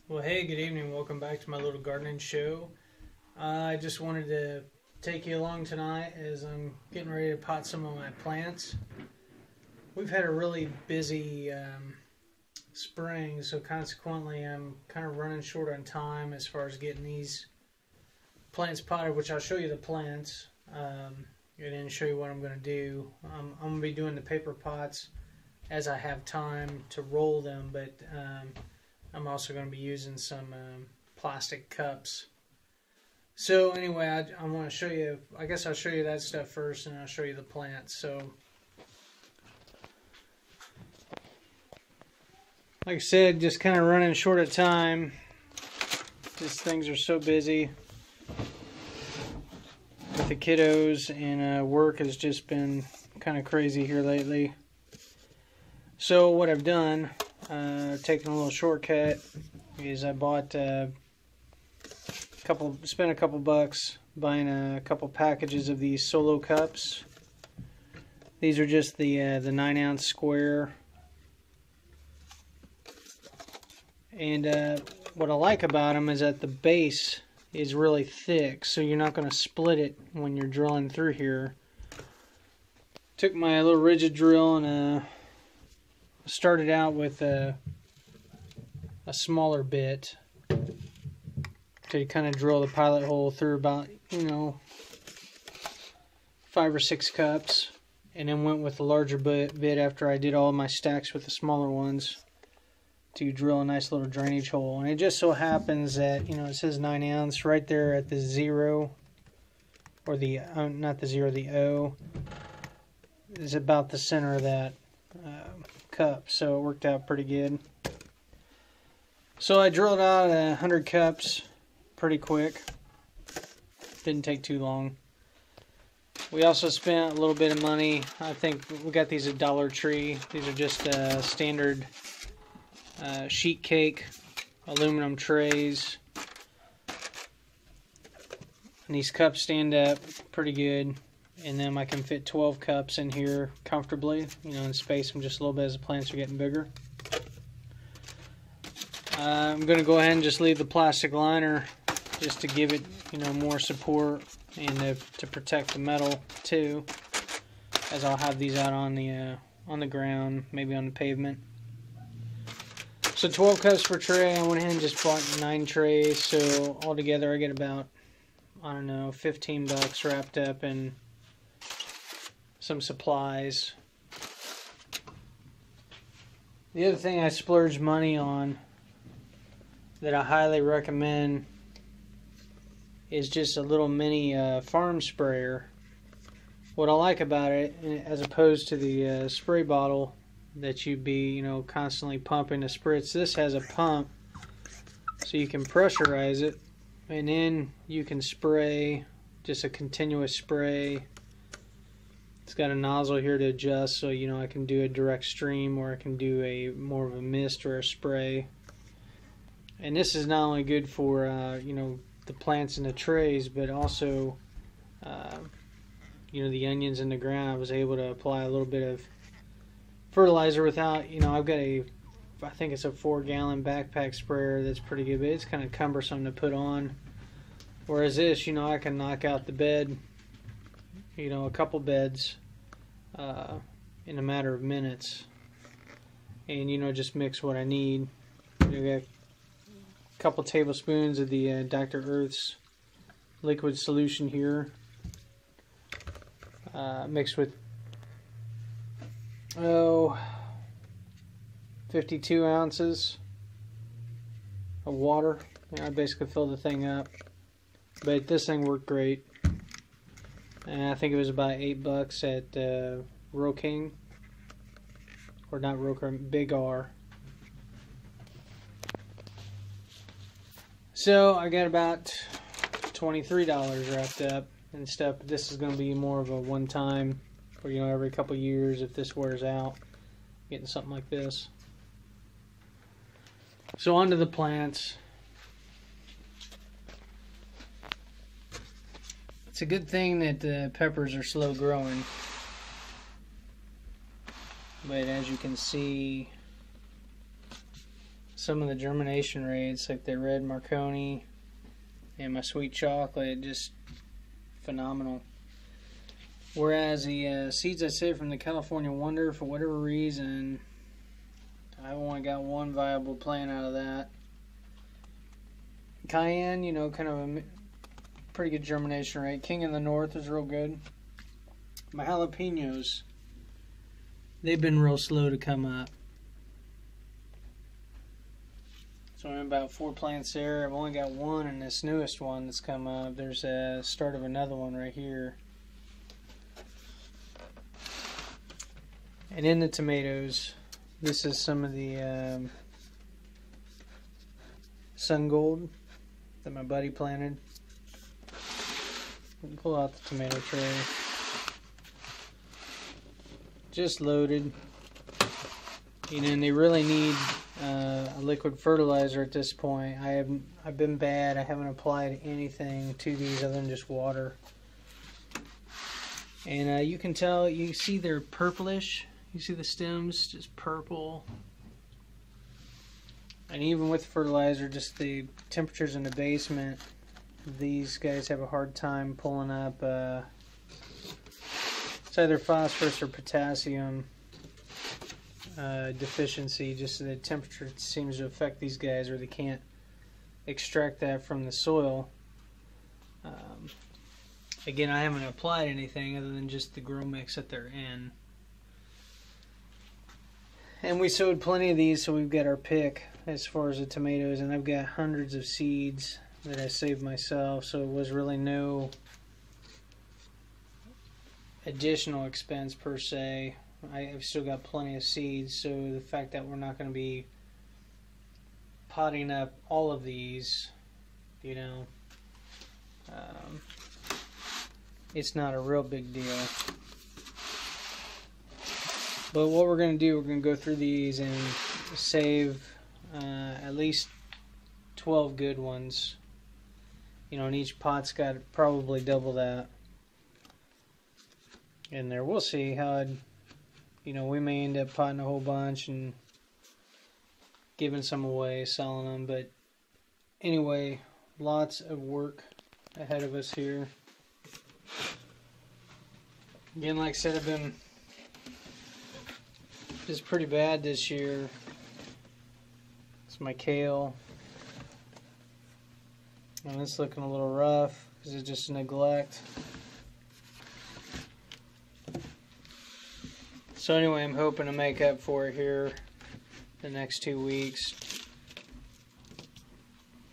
Well, hey, good evening. Welcome back to my little gardening show. I just wanted to take you along tonight as I'm getting ready to pot some of my plants. We've had a really busy spring, so consequently I'm kind of running short on time as far as getting these plants potted, which I'll show you the plants and then show you what I'm going to do. I'm going to be doing the paper pots as I have time to roll them, but I'm also going to be using some plastic cups. So anyway, I want to show you, I guess I'll show you that stuff first and I'll show you the plants. So like I said, just kind of running short of time. Just things are so busy with the kiddos, and work has just been kind of crazy here lately. So what I've done, taking a little shortcut, is I bought spent a couple bucks buying a couple packages of these solo cups. These are just the 9-ounce square, and what I like about them is that the base is really thick, so you're not going to split it when you're drilling through here. Took my little rigid drill and started out with a smaller bit to kind of drill the pilot hole through about, 5 or 6 cups, and then went with the larger bit after I did all my stacks with the smaller ones to drill a nice little drainage hole. And it just so happens that, it says 9 ounce right there at the 0, or the, not the 0, the O, is about the center of that cup, so it worked out pretty good. So I drilled out 100 cups pretty quick. Didn't take too long. We also spent a little bit of money. I think we got these at Dollar Tree. These are just standard sheet cake aluminum trays. And these cups stand up pretty good. And then I can fit 12 cups in here comfortably, and space them just a little bit as the plants are getting bigger. I'm going to go ahead and just leave the plastic liner just to give it, more support, and to protect the metal too, as I'll have these out on the ground, maybe on the pavement. So 12 cups per tray. I went ahead and just bought 9 trays, so altogether I get about, 15 bucks wrapped up in some supplies. The other thing I splurged money on that I highly recommend is just a little mini farm sprayer. What I like about it, as opposed to the spray bottle that you'd be, constantly pumping to spritz, this has a pump so you can pressurize it, and then you can spray just a continuous spray. It's got a nozzle here to adjust, so I can do a direct stream, or I can do more of a mist or a spray. And this is not only good for the plants in the trays, but also the onions in the ground. I was able to apply a little bit of fertilizer without, I've got I think it's a 4-gallon backpack sprayer that's pretty good, but it's kind of cumbersome to put on. Whereas this, I can knock out the bed, a couple beds in a matter of minutes, and just mix what I need. Got a couple tablespoons of the Dr. Earth's liquid solution here, mixed with 52 ounces of water. I basically filled the thing up, but this thing worked great. And I think it was about $8 at Roking, or not Roking, Big R. So I got about $23 wrapped up and stuff. But this is going to be more of a one-time, or every couple years if this wears out, getting something like this. So onto the plants. It's a good thing that the peppers are slow growing, but as you can see, some of the germination rates, like the red Marconi and my sweet chocolate, just phenomenal. Whereas the seeds I saved from the California Wonder, for whatever reason, I've only got one viable plant out of that. Cayenne, you know, kind of a pretty good germination rate. King of the North is real good. My jalapenos, they've been real slow to come up. So I'm about 4 plants there. I've only got one in this newest one that's come up. There's a start of another one right here. And in the tomatoes, this is some of the sun gold that my buddy planted. Pull out the tomato tray. Just loaded. You know, and they really need a liquid fertilizer at this point. I've been bad. I haven't applied anything to these other than just water. And you can tell, you see they're purplish. You see the stems just purple. And even with fertilizer, just the temperatures in the basement, these guys have a hard time pulling up. It's either phosphorus or potassium deficiency. Just the temperature seems to affect these guys, or they can't extract that from the soil. Again, I haven't applied anything other than just the grow mix that they're in. And we sowed plenty of these, so we've got our pick as far as the tomatoes, and I've got hundreds of seeds that I saved myself, so it was really no additional expense per se. I've still got plenty of seeds, so the fact that we're not going to be potting up all of these, you know, it's not a real big deal. But what we're going to do, we're going to go through these and save at least 12 good ones. You know, and each pot's got probably double that in there. We'll see how you know, we may end up potting a whole bunch and giving some away, selling them. But anyway, lots of work ahead of us here. Again, like I said, I've been just pretty bad this year. It's my kale. And it's looking a little rough because it's just neglect. So anyway, I'm hoping to make up for it here the next 2 weeks.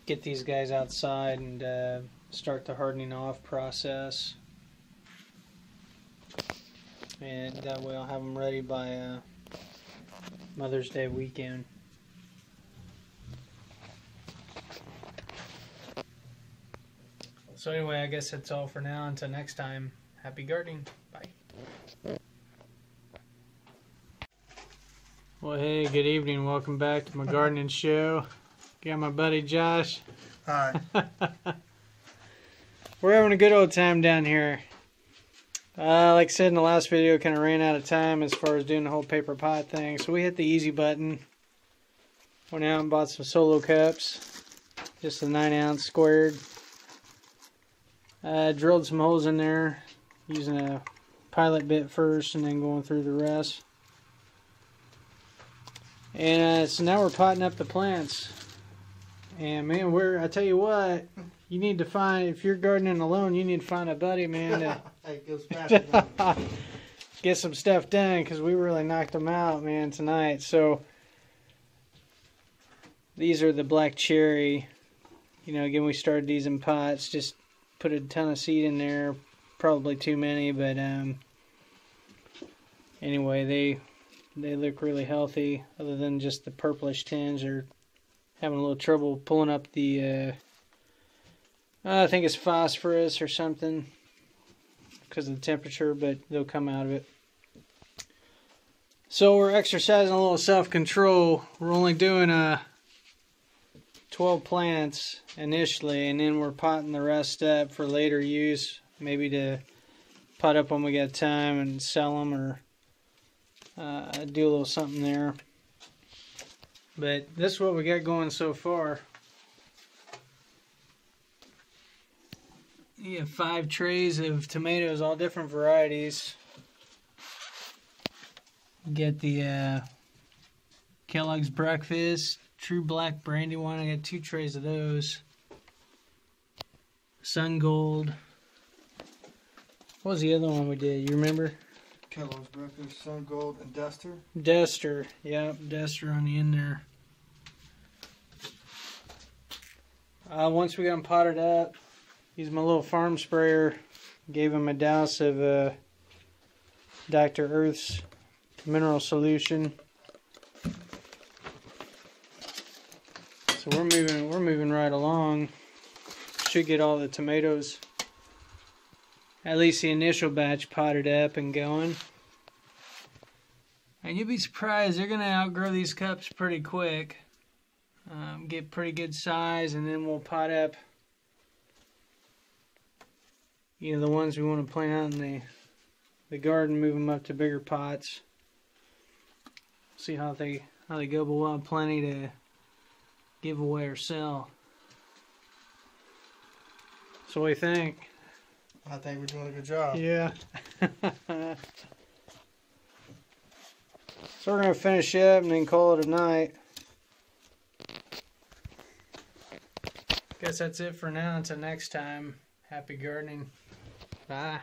Get these guys outside and start the hardening off process. And that way I'll have them ready by Mother's Day weekend. So anyway, I guess that's all for now. Until next time, happy gardening. Bye. Well, hey, good evening. Welcome back to my gardening show. Got my buddy Josh. Hi. We're having a good old time down here. Like I said in the last video, kind of ran out of time as far as doing the whole paper pot thing. So we hit the easy button. Went out and bought some solo cups. Just a 9-ounce squared. Drilled some holes in there using a pilot bit first and then going through the rest. And so now we're potting up the plants. And man, I tell you what, you need to find, if you're gardening alone, you need to find a buddy, man, to It goes fast enough. get some stuff done, because we really knocked them out, man, tonight. So these are the black cherry. You know, again, we started these in pots, just put a ton of seed in there, probably too many, but anyway, they look really healthy, other than just the purplish tinge. They're having a little trouble pulling up the I think it's phosphorus or something because of the temperature, but they'll come out of it. So we're exercising a little self-control. We're only doing 12 plants initially, and then we're potting the rest up for later use, maybe to pot up when we got time and sell them, or do a little something there. But this is what we got going so far. You have 5 trays of tomatoes, all different varieties. You get the Kellogg's Breakfast, True Black Brandywine. I got 2 trays of those. Sun Gold. What was the other one we did? You remember? Kellogg's Breakfast, Sun Gold, and Duster. Duster. Yep, Duster on the end there. Once we got them potted up, used my little farm sprayer. Gave them a douse of Dr. Earth's mineral solution. So we're moving right along. Should get all the tomatoes, at least the initial batch, potted up and going. And you'll be surprised, they're going to outgrow these cups pretty quick. Get pretty good size, and then we'll pot up the ones we want to plant out in the garden, move them up to bigger pots. See how they go, but we'll have plenty to give away or sell. So what do you think? I think we're doing a good job. Yeah. So we're going to finish up and then call it a night. Guess that's it for now. Until next time, happy gardening. Bye.